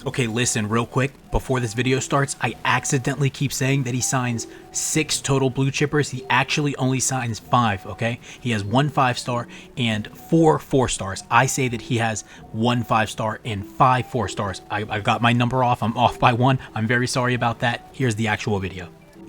Okay, listen, real quick, before this video starts, I accidentally keep saying that he signs 6 total blue chippers. He actually only signs 5, okay? He has 1 5-star and 4 4-stars. I say that he has 1 5-star and 5 4-stars. I got my number off. I'm off by 1. I'm very sorry about that. Here's the actual video.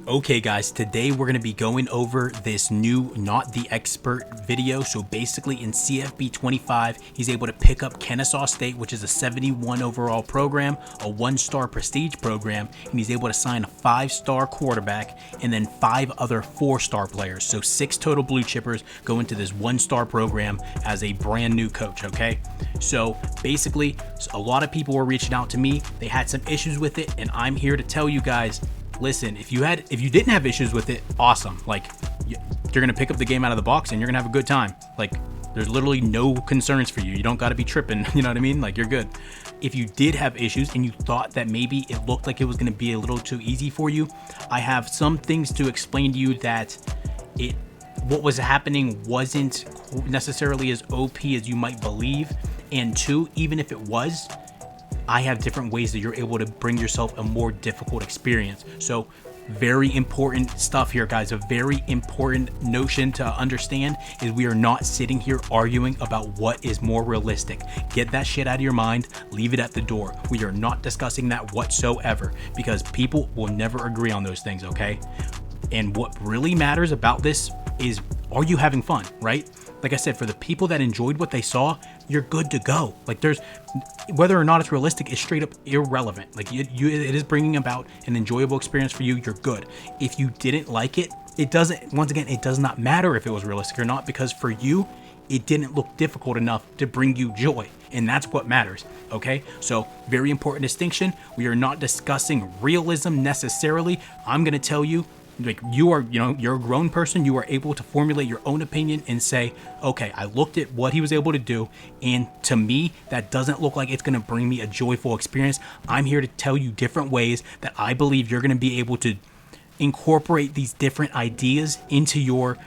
Okay guys, today we're going to be going over this new Not the Expert video. So basically in CFB25, he's able to pick up Kennesaw State, which is a 71 overall program, a 1-star prestige program, and he's able to sign a 5-star quarterback and then 5 other 4-star players. So 6 total blue chippers go into this 1-star program as a brand new coach, okay? So basically, a lot of people were reaching out to me. They had some issues with it, and I'm here to tell you guys, listen, if you didn't have issues with it, awesome. Like, you're gonna pick up the game out of the box and you're gonna have a good time. Like, there's literally no concerns for you. You don't gotta be tripping, you know what I mean? Like, you're good. If you did have issues and you thought that maybe it looked like it was gonna be a little too easy for you, I have some things to explain to you that what was happening wasn't necessarily as OP as you might believe. And 2, even if it was, I have different ways that you're able to bring yourself a more difficult experience. So very important stuff here, guys. A very important notion to understand is we are not sitting here arguing about what is more realistic. Get that shit out of your mind. Leave it at the door. We are not discussing that whatsoever because people will never agree on those things, okay? And what really matters about this is, are you having fun, right? Like I said, for the people that enjoyed what they saw, you're good to go. Like, there's, whether or not it's realistic is straight up irrelevant. Like, it is bringing about an enjoyable experience for you. You're good. If you didn't like it, it doesn't, once again, it does not matter if it was realistic or not, because for you, it didn't look difficult enough to bring you joy. And that's what matters. Okay. So very important distinction. We are not discussing realism necessarily. I'm going to tell you, like, you're a grown person. You are able to formulate your own opinion and say, okay, I looked at what he was able to do, and to me, that doesn't look like it's going to bring me a joyful experience. I'm here to tell you different ways that I believe you're going to be able to incorporate these different ideas into your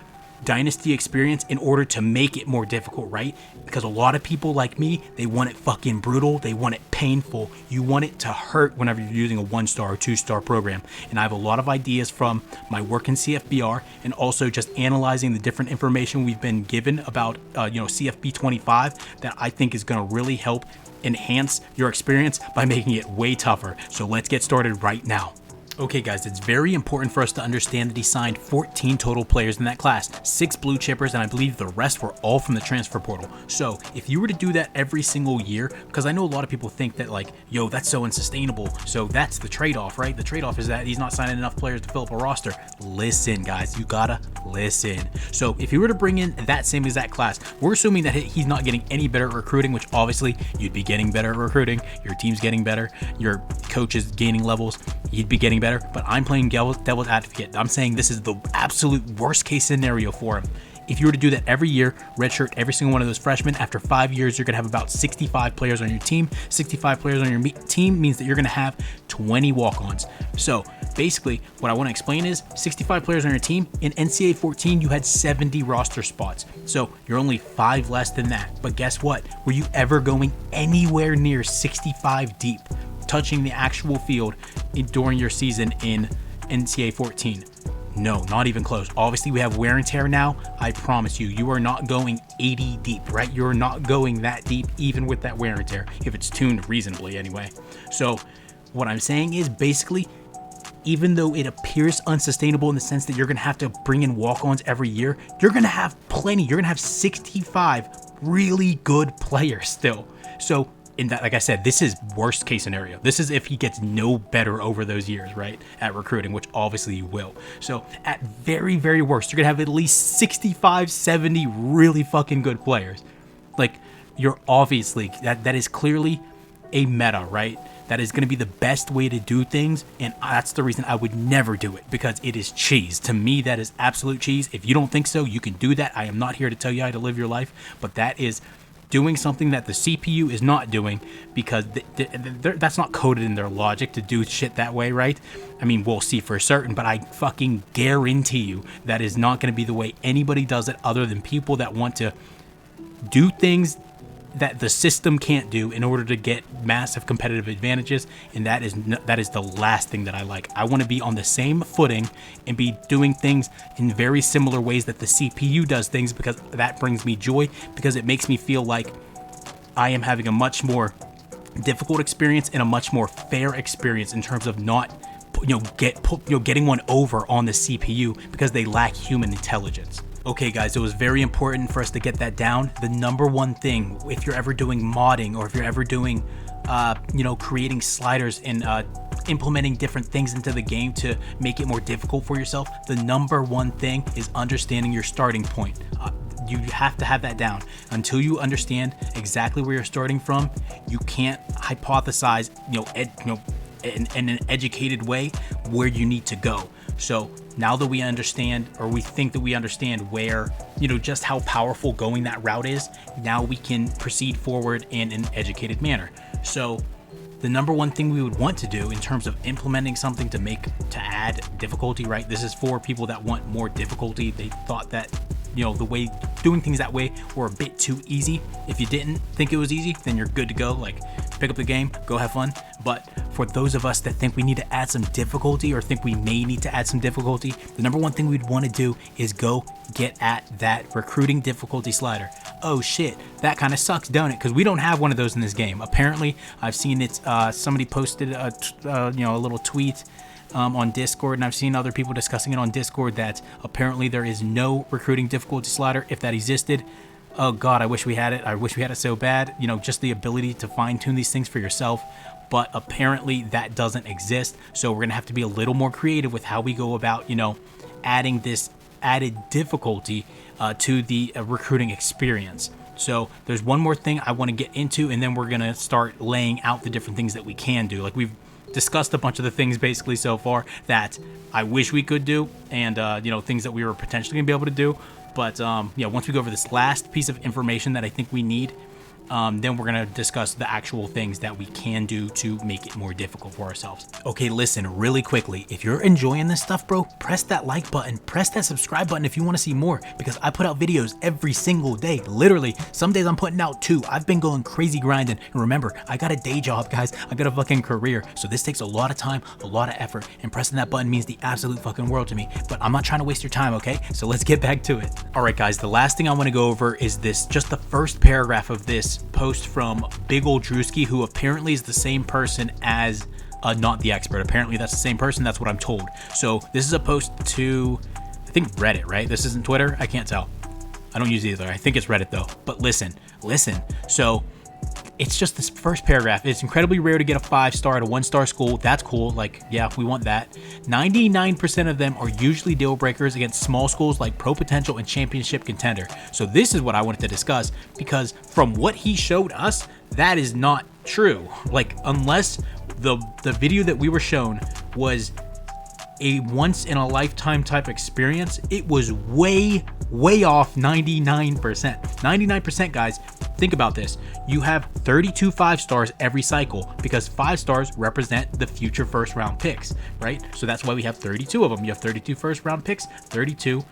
Dynasty experience in order to make it more difficult, right? Because a lot of people like me, they want it fucking brutal. They want it painful. You want it to hurt whenever you're using a 1-star or 2-star program. And I have a lot of ideas from my work in CFBR and also just analyzing the different information we've been given about, CFB25 that I think is going to really help enhance your experience by making it way tougher. So let's get started right now. Okay guys, it's very important for us to understand that he signed 14 total players in that class, 6 blue chippers, and I believe the rest were all from the transfer portal. So if you were to do that every single year, because I know a lot of people think that, like, yo, that's so unsustainable. So that's the trade-off, right? The trade-off is that he's not signing enough players to fill up a roster. Listen guys, you gotta listen. So if you were to bring in that same exact class, we're assuming that he's not getting any better at recruiting, which obviously you'd be getting better at recruiting, your team's getting better, your coach is gaining levels, you'd be getting better, but I'm playing devil's advocate. I'm saying this is the absolute worst case scenario for him. If you were to do that every year, redshirt every single one of those freshmen, after 5 years, you're going to have about 65 players on your team. 65 players on your team means that you're going to have 20 walk-ons. So basically, what I want to explain is 65 players on your team. In NCAA 14, you had 70 roster spots. So you're only 5 less than that. But guess what? Were you ever going anywhere near 65 deep, touching the actual field during your season in NCAA 14? No, not even close. Obviously, we have wear and tear now. I promise you, you are not going 80 deep, right? You're not going that deep, even with that wear and tear, if it's tuned reasonably anyway. So what I'm saying is, basically, even though it appears unsustainable in the sense that you're going to have to bring in walk-ons every year, you're going to have plenty. You're going to have 65 really good players still. So in that, like I said, this is worst case scenario. This is if he gets no better over those years, right, at recruiting, which obviously you will. So at very, very worst, you're gonna have at least 65, 70 really fucking good players. Like, you're obviously, that is clearly a meta, right? That is going to be the best way to do things, and that's the reason I would never do it, because it is cheese. To me, that is absolute cheese. If you don't think so, you can do that. I am not here to tell you how to live your life, but that is doing something that the CPU is not doing, because that's not coded in their logic to do shit that way, right? I mean, we'll see for certain, but I fucking guarantee you that is not going to be the way anybody does it, other than people that want to do things that the system can't do in order to get massive competitive advantages, and that is the last thing that I like. I want to be on the same footing and be doing things in very similar ways that the CPU does things, because that brings me joy, because it makes me feel like I am having a much more difficult experience and a much more fair experience in terms of not getting one over on the CPU because they lack human intelligence. Okay guys, it was very important for us to get that down. The number one thing, if you're ever doing modding, or if you're ever doing creating sliders and implementing different things into the game to make it more difficult for yourself, the number one thing is understanding your starting point. You have to have that down. Until you understand exactly where you're starting from, you can't hypothesize in an educated way where you need to go. So now that we understand, or we think that we understand where, just how powerful going that route is, now we can proceed forward in an educated manner. So the number one thing we would want to do in terms of implementing something to add difficulty, right? This is for people that want more difficulty. They thought that, the way doing things that way were a bit too easy. If you didn't think it was easy, then you're good to go. Like, pick up the game, go have fun. But for those of us that think we need to add some difficulty, or think we may need to add some difficulty, the number one thing we'd want to do is go get at that recruiting difficulty slider. Oh shit, that kind of sucks, don't it? Because we don't have one of those in this game. Apparently, I've seen it. Somebody posted a little tweet on Discord, and I've seen other people discussing it on Discord, that apparently there is no recruiting difficulty slider. If that existed, oh god, I wish we had it. I wish we had it so bad. Just the ability to fine tune these things for yourself. But apparently that doesn't exist. So we're gonna have to be a little more creative with how we go about, adding this added difficulty to the recruiting experience. So there's one more thing I want to get into, and then we're gonna start laying out the different things that we can do. Like, we've discussed a bunch of the things basically so far that I wish we could do, and things that we were potentially gonna be able to do. But once we go over this last piece of information that I think we need, then we're gonna discuss the actual things that we can do to make it more difficult for ourselves. Okay, listen, really quickly, if you're enjoying this stuff, bro, press that like button, press that subscribe button if you want to see more, because I put out videos every single day. Literally, some days I'm putting out 2. I've been going crazy grinding, and remember, I got a day job, guys. I got a fucking career, so this takes a lot of time, a lot of effort, and pressing that button means the absolute fucking world to me. But I'm not trying to waste your time, okay? So let's get back to it. All right, guys, the last thing I want to go over is just the first paragraph of this post from Big Ol' Drewski, who apparently is the same person as Not the Expert. Apparently that's the same person. That's what I'm told. So this is a post to, I think, Reddit, right? This isn't Twitter. I can't tell. I don't use either. I think it's Reddit though. But listen. So it's just this first paragraph. It's incredibly rare to get a 5-star at a 1-star school. That's cool. Like, yeah, we want that. 99% of them are usually deal breakers against small schools like Pro Potential and Championship Contender. So this is what I wanted to discuss, because from what he showed us, that is not true. Like, unless the video that we were shown was a once in a lifetime type experience, it was way off 99%. 99%, guys. Think about this. You have 32 5-stars every cycle, because 5 stars represent the future first round picks, right? So that's why we have 32 of them. You have 32 first round picks, 32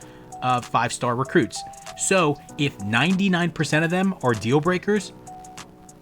5-star recruits. So if 99% of them are deal breakers,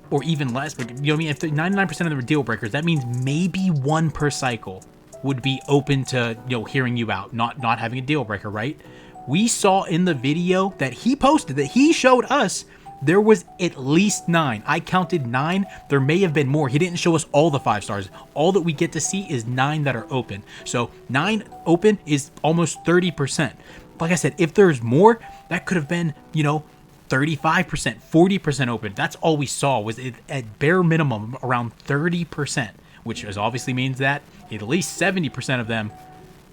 or even less, but you know what I mean? If 99% of them are deal breakers, that means maybe 1 per cycle would be open to, hearing you out, not having a deal breaker, right? We saw in the video that he posted, that he showed us, there was at least 9. I counted 9. There may have been more. He didn't show us all the 5 stars. All that we get to see is 9 that are open. So 9 open is almost 30%. Like I said, if there's more, that could have been, 35%, 40% open. That's all we saw, was at bare minimum around 30%, which obviously means that at least 70% of them,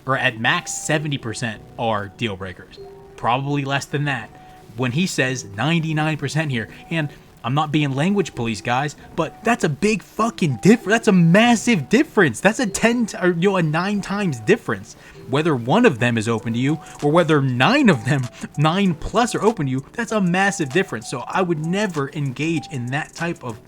or at max 70%, are deal breakers. Probably less than that when he says 99% here. And I'm not being language police, guys, but that's a big fucking difference. That's a massive difference. That's a 9 times difference. Whether one of them is open to you, or whether 9 of them, 9 plus, are open to you, that's a massive difference. So I would never engage in that type of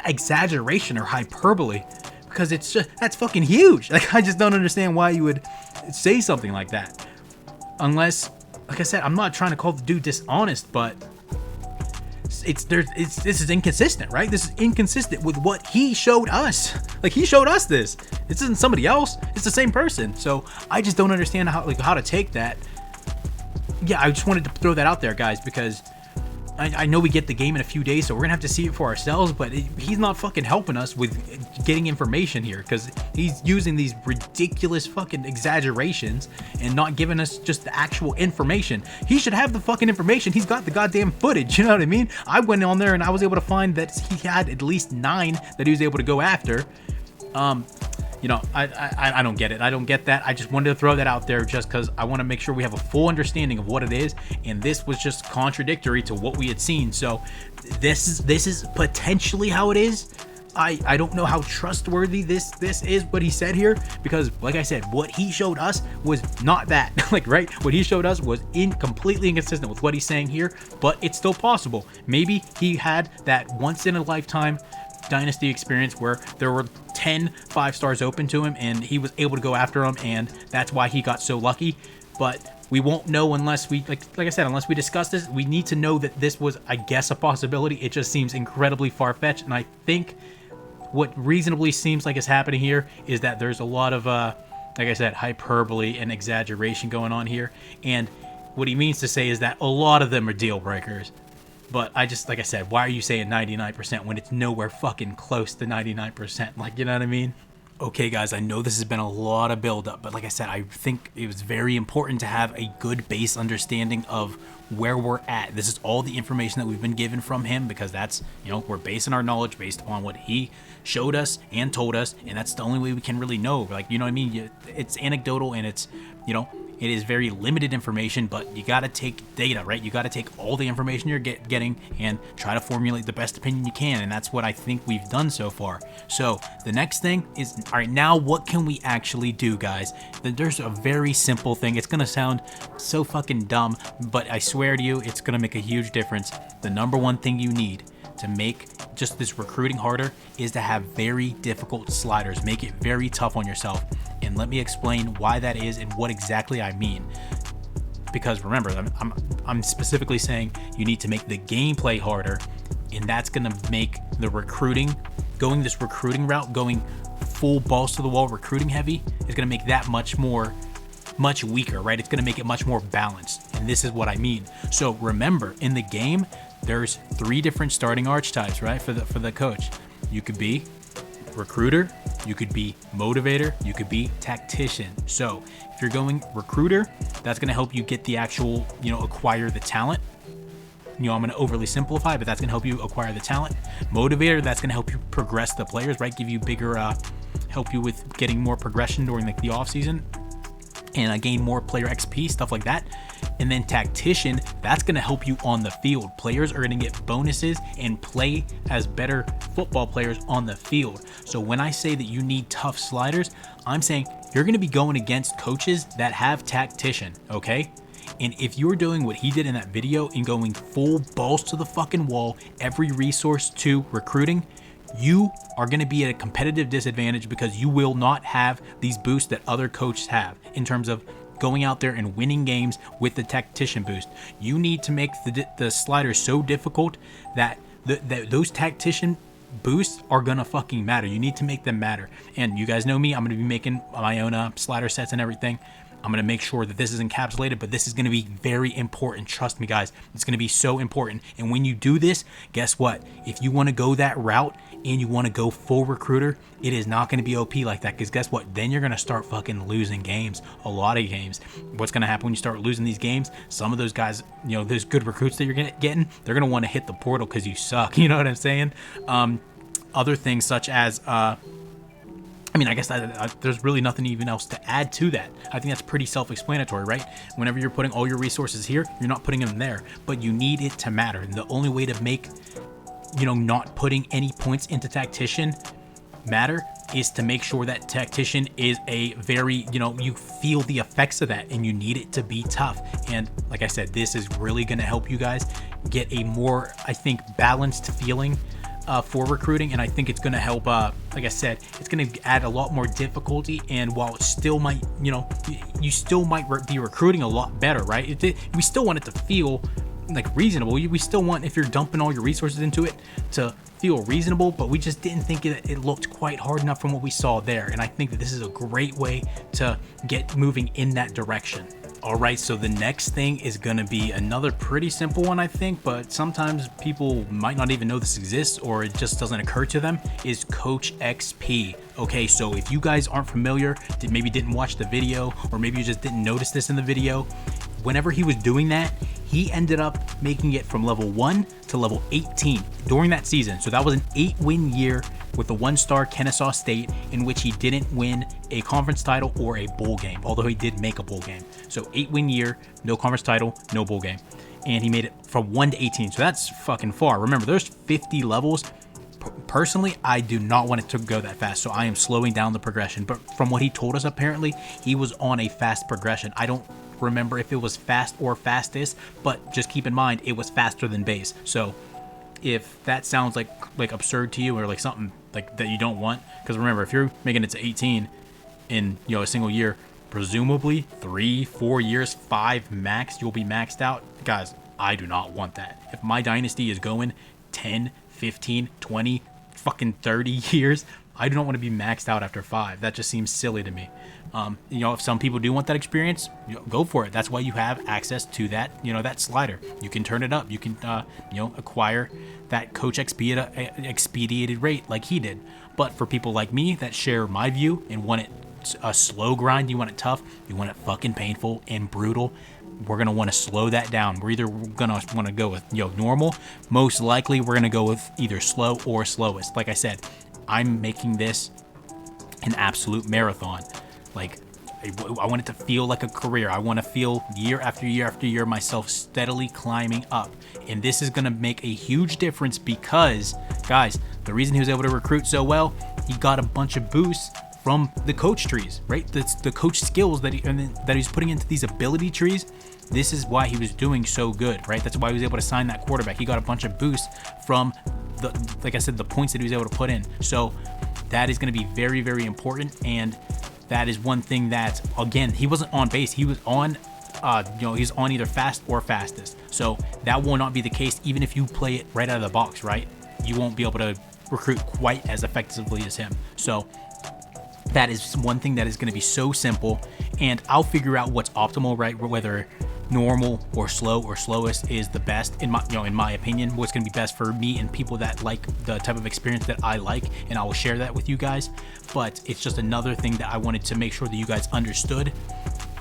exaggeration or hyperbole, because that's fucking huge. Like, I just don't understand why you would say something like that. Unless, like I said, I'm not trying to call the dude dishonest, but this is inconsistent, right? This is inconsistent with what he showed us. Like, he showed us this. This isn't somebody else. It's the same person. So I just don't understand how to take that. Yeah, I just wanted to throw that out there, guys, because I know we get the game in a few days, so we're gonna have to see it for ourselves, but he's not fucking helping us with getting information here, because he's using these ridiculous fucking exaggerations and not giving us just the actual information. He should have the fucking information. He's got the goddamn footage, you know what I mean? I went on there and I was able to find that he had at least 9 that he was able to go after. You know, I don't get it. I don't get that. I just wanted to throw that out there just because I want to make sure we have a full understanding of what it is. And this was just contradictory to what we had seen. So this is potentially how it is. I don't know how trustworthy this is what he said here, because like I said, what he showed us was not that. Like, right, what he showed us was completely inconsistent with what he's saying here, but it's still possible. Maybe he had that once in a lifetime Dynasty experience where there were 10 5-stars open to him and he was able to go after them, and that's why he got so lucky. But we won't know unless we, like I said, unless we discuss this. We need to know that this was, I guess, a possibility. It just seems incredibly far-fetched, and I think what reasonably seems like is happening here is that there's a lot of like I said, hyperbole and exaggeration going on here, and what he means to say is that a lot of them are deal breakers. But I just, like I said, why are you saying 99% when it's nowhere fucking close to 99%? Like, you know what I mean? Okay, guys, I know this has been a lot of buildup, but like I said, I think it was very important to have a good base understanding of where we're at. This is all the information that we've been given from him, because that's, you know, we're basing our knowledge based upon what he showed us and told us, and that's the only way we can really know. Like, you know what I mean? It's anecdotal, and it's, you know, it is very limited information, but you got to take data, right? You got to take all the information you're getting and try to formulate the best opinion you can. And that's what I think we've done so far. So the next thing is, all right, now what can we actually do, guys? There's a very simple thing. It's going to sound so fucking dumb, but I swear to you, it's going to make a huge difference. The number one thing you need to make just this recruiting harder is to have very difficult sliders. Make it very tough on yourself. And let me explain why that is and what exactly I mean. Because remember, I'm specifically saying you need to make the gameplay harder, and that's going to make the recruiting, going this recruiting route, going full balls to the wall recruiting heavy, is going to make that much weaker, right? It's going to make it much more balanced. And this is what I mean. So remember, in the game, there's 3 different starting archetypes, right? For the coach. You could be recruiter, you could be motivator, you could be tactician. So if you're going recruiter, that's going to help you get the actual, you know, acquire the talent. You know, I'm going to overly simplify, but that's going to help you acquire the talent. Motivator, that's going to help you progress the players, right? Give you bigger, help you with getting more progression during like the off season, and gain more player XP, stuff like that. And then tactician, that's going to help you on the field. Players are going to get bonuses and play as better football players on the field. So when I say that you need tough sliders, I'm saying you're going to be going against coaches that have tactician, okay? And if you're doing what he did in that video and going full balls to the fucking wall, every resource to recruiting, you are going to be at a competitive disadvantage, because you will not have these boosts that other coaches have in terms of going out there and winning games with the tactician boost. You need to make the sliders so difficult that those tactician boosts are gonna fucking matter. You need to make them matter. And you guys know me, I'm gonna be making my own slider sets and everything. I'm going to make sure that this is encapsulated, but this is going to be very important. Trust me, guys. It's going to be so important. And when you do this, guess what? If you want to go that route and you want to go full recruiter, it is not going to be OP like that, because guess what? Then you're going to start fucking losing games, a lot of games. What's going to happen when you start losing these games? Some of those guys, you know, those good recruits that you're getting, they're going to want to hit the portal because you suck. You know what I'm saying? Other things such as... I mean, I guess there's really nothing even else to add to that. I think that's pretty self-explanatory, right? Whenever you're putting all your resources here, you're not putting them there, but you need it to matter. And the only way to make, you know, not putting any points into tactician matter is to make sure that tactician is a very, you know, you feel the effects of that, and you need it to be tough. And like I said, this is really going to help you guys get a more, I think, balanced feeling for recruiting. And I think it's going to help, like I said, it's going to add a lot more difficulty. And while it still might, you know, you still might be recruiting a lot better, right? We still want it to feel like reasonable. We still want, if you're dumping all your resources into it, to feel reasonable, but we just didn't think it looked quite hard enough from what we saw there. And I think that this is a great way to get moving in that direction. All right, so the next thing is gonna be another pretty simple one, I think, but sometimes people might not even know this exists, or it just doesn't occur to them, is Coach XP. Okay, so if you guys aren't familiar, maybe didn't watch the video, or maybe you just didn't notice this in the video, whenever he was doing that, he ended up making it from level 1 to level 18 during that season. So that was an 8-win year with the 1-star Kennesaw State, in which he didn't win a conference title or a bowl game, although he did make a bowl game. So 8-win year, no conference title, no bowl game. And he made it from 1 to 18. So that's fucking far. Remember, there's 50 levels. Personally, I do not want it to go that fast, so I am slowing down the progression. But from what he told us, apparently, he was on a fast progression. I don't remember if it was fast or fastest, but just keep in mind it was faster than base. So if that sounds like absurd to you, or like something like that you don't want, because remember, if you're making it to 18 in a single year, presumably 3-4 years, 5 max, you'll be maxed out. Guys, I do not want that. If my dynasty is going 10, 15, 20, fucking 30 years, I do not want to be maxed out after 5. That just seems silly to me. If some people do want that experience, go for it. That's why you have access to that, that slider. You can turn it up. You can, acquire that Coach XP at an expedited rate like he did. But for people like me that share my view and want it a slow grind, you want it tough, you want it fucking painful and brutal, we're going to want to slow that down. We're either going to want to go with, normal. Most likely, we're going to go with either slow or slowest. Like I said, I'm making this an absolute marathon. Like, I want it to feel like a career. I want to feel year after year after year myself steadily climbing up. And this is going to make a huge difference because, guys, the reason he was able to recruit so well, he got a bunch of boosts from the coach trees, right? That's the coach skills that he's putting into these ability trees. This is why he was doing so good, right? That's why he was able to sign that quarterback. He got a bunch of boosts from like I said, the points that he was able to put in. So that is going to be very, very important. And that is one thing that, again, he wasn't on base. He was on, he's on either fast or fastest. So that will not be the case even if you play it right out of the box, right? You won't be able to recruit quite as effectively as him. So that is one thing that is going to be so simple, and I'll figure out what's optimal, right? Whether normal or slow or slowest is the best in my opinion. What's going to be best for me and people that like the type of experience that I like, and I will share that with you guys. But it's just another thing that I wanted to make sure that you guys understood,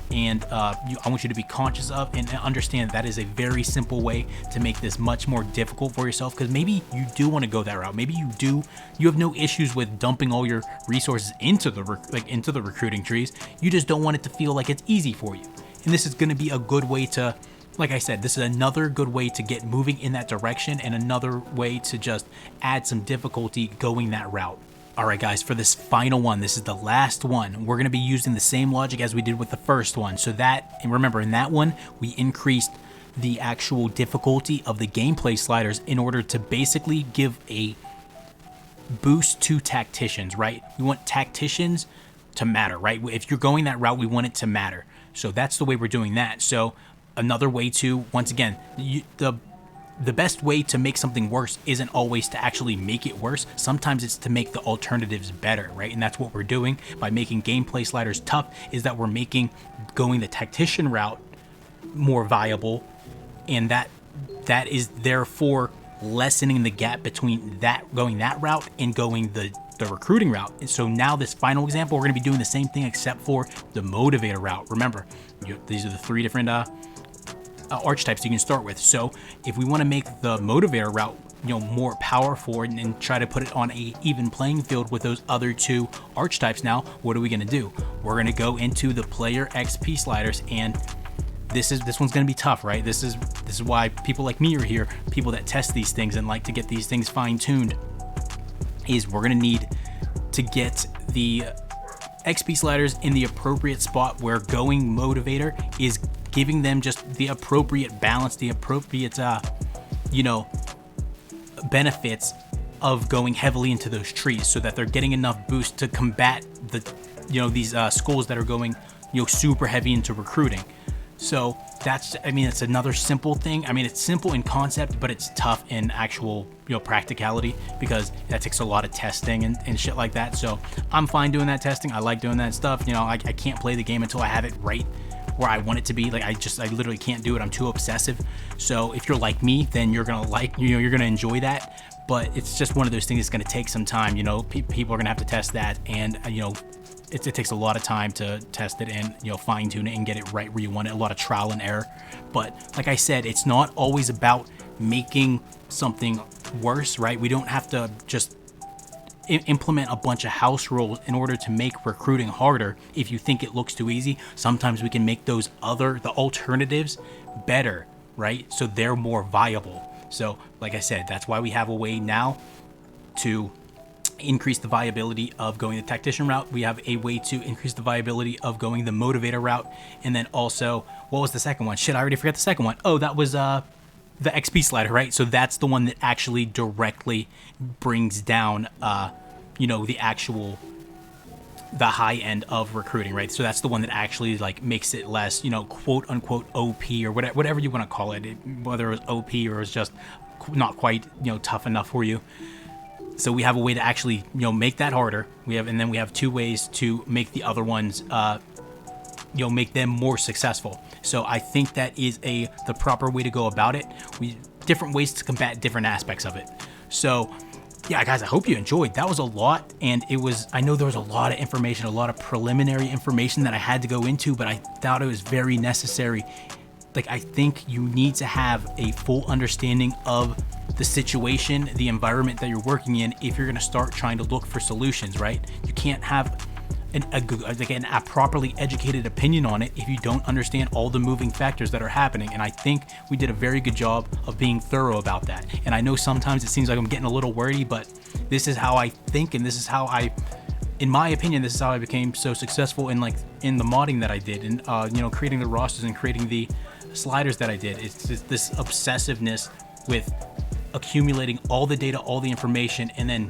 and I want you to be conscious of and understand that is a very simple way to make this much more difficult for yourself. Because maybe you do want to go that route. Maybe you have no issues with dumping all your resources into the recruiting trees. You just don't want it to feel like it's easy for you. And this is going to be a good way to, like I said, this is another good way to get moving in that direction, and another way to just add some difficulty going that route. All right, guys, for this final one, this is the last one. We're going to be using the same logic as we did with the first one. So that, and remember, in that one, we increased the actual difficulty of the gameplay sliders in order to basically give a boost to tacticians, right? We want tacticians to matter, right? If you're going that route, we want it to matter. So that's the way we're doing that. So another way to, once again, the best way to make something worse isn't always to actually make it worse. Sometimes it's to make the alternatives better, right? And that's what we're doing by making gameplay sliders tough, is that we're making going the tactician route more viable, and that is therefore lessening the gap between that going that route and going the recruiting route. And so now this final example, we're going to be doing the same thing except for the motivator route. Remember, these are the 3 different archetypes you can start with. So if we want to make the motivator route more powerful and try to put it on a even playing field with those other 2 archetypes, now what are we going to do? We're going to go into the player XP sliders, and this one's going to be tough, right? This is why people like me are here, people that test these things and like to get these things fine-tuned, is we're going to need to get the XP sliders in the appropriate spot, where going motivator is giving them just the appropriate balance, the appropriate, benefits of going heavily into those trees, so that they're getting enough boost to combat the, these schools that are going, super heavy into recruiting. So that's, I mean, it's another simple thing. I mean, it's simple in concept, but it's tough in actual, you know, practicality, because that takes a lot of testing and shit like that. So I'm fine doing that testing. I like doing that stuff. You know, I can't play the game until I have it right where I want it to be. Like, I literally can't do it. I'm too obsessive. So if you're like me, then you're gonna you're gonna enjoy that. But it's just one of those things that's gonna take some time. You know, people are gonna have to test that, and you know, it takes a lot of time to test it and, you know, fine tune it and get it right where you want it. A lot of trial and error. But like I said, it's not always about making something worse, right? We don't have to just implement a bunch of house rules in order to make recruiting harder. If you think it looks too easy, sometimes we can make the alternatives better, right? So they're more viable. So like I said, that's why we have a way now to increase the viability of going the tactician route. We have a way to increase the viability of going the motivator route. And then also, what was the second one? Shit, I already forgot the second one. Oh, that was the XP slider, right? So that's the one that actually directly brings down, you know, the high end of recruiting, right? So that's the one that actually like makes it less, you know, quote unquote OP or whatever you want to call it, whether it was OP or it was just not quite, you know, tough enough for you. So we have a way to actually, you know, make that harder. And then we have two ways to make the other ones, you know, make them more successful. So I think that is the proper way to go about it. Different ways to combat different aspects of it. So yeah, guys, I hope you enjoyed. That was a lot, and I know there was a lot of information, a lot of preliminary information that I had to go into, but I thought it was very necessary. Like, I think you need to have a full understanding of the situation, the environment that you're working in, if you're going to start trying to look for solutions, right? You can't have a properly educated opinion on it if you don't understand all the moving factors that are happening. And I think we did a very good job of being thorough about that. And I know sometimes it seems like I'm getting a little wordy, but this is how I think, and this is how in my opinion, this is how I became so successful in the modding that I did, and you know, creating the rosters and creating the sliders that I did. It's just this obsessiveness with accumulating all the data, all the information, and then,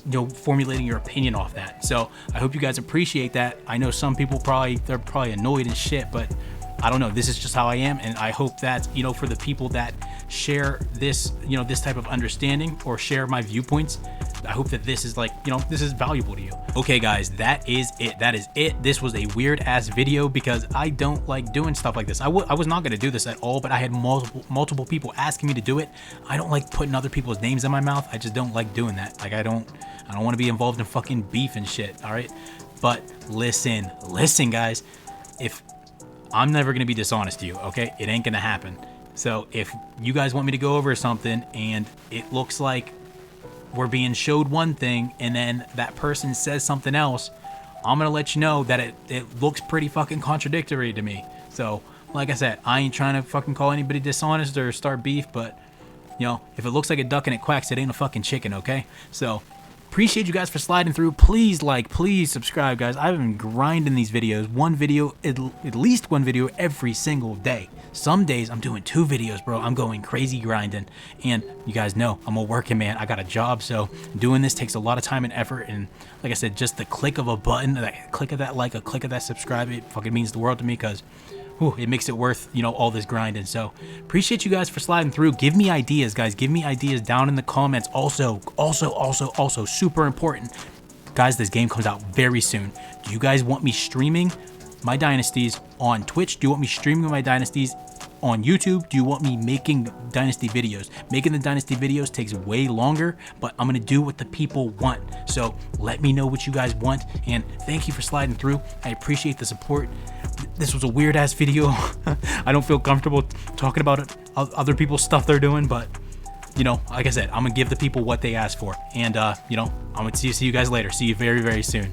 you know, formulating your opinion off that. So I hope you guys appreciate that. I know some people they're probably annoyed and shit, but I don't know, this is just how I am. And I hope that, you know, for the people that share this, you know, this type of understanding or share my viewpoints, I hope that this is this is valuable to you. Okay guys, that is it. This was a weird ass video because I don't like doing stuff like this. I was not going to do this at all, but I had multiple people asking me to do it. I don't like putting other people's names in my mouth. I just don't like doing that. Like, I don't want to be involved in fucking beef and shit. All right. But listen guys, if I'm never going to be dishonest to you, okay? It ain't going to happen. So if you guys want me to go over something and it looks like we're being showed one thing and then that person says something else, I'm going to let you know that it looks pretty fucking contradictory to me. So like I said, I ain't trying to fucking call anybody dishonest or start beef, but you know, if it looks like a duck and it quacks, it ain't a fucking chicken, okay? So appreciate you guys for sliding through. Please please subscribe, guys. I've been grinding these videos. At least one video every single day. Some days I'm doing 2 videos, bro. I'm going crazy grinding. And you guys know I'm a working man. I got a job, so doing this takes a lot of time and effort. And like I said, just the click of a button, that click of that like, a click of that subscribe, it fucking means the world to me, because it makes it worth, you know, all this grinding. So appreciate you guys for sliding through. Give me ideas, guys. Give me ideas down in the comments. Also super important, guys, this game comes out very soon. Do you guys want me streaming my dynasties on Twitch? Do you want me streaming my dynasties on YouTube? Do you want me making dynasty videos? Making the dynasty videos takes way longer, but I'm gonna do what the people want. So let me know what you guys want, and thank you for sliding through. I appreciate the support. This was a weird ass video. I don't feel comfortable talking about other people's stuff they're doing, but you know, like I said, I'm gonna give the people what they asked for. And you know, I'm gonna see you guys later. See you very, very soon.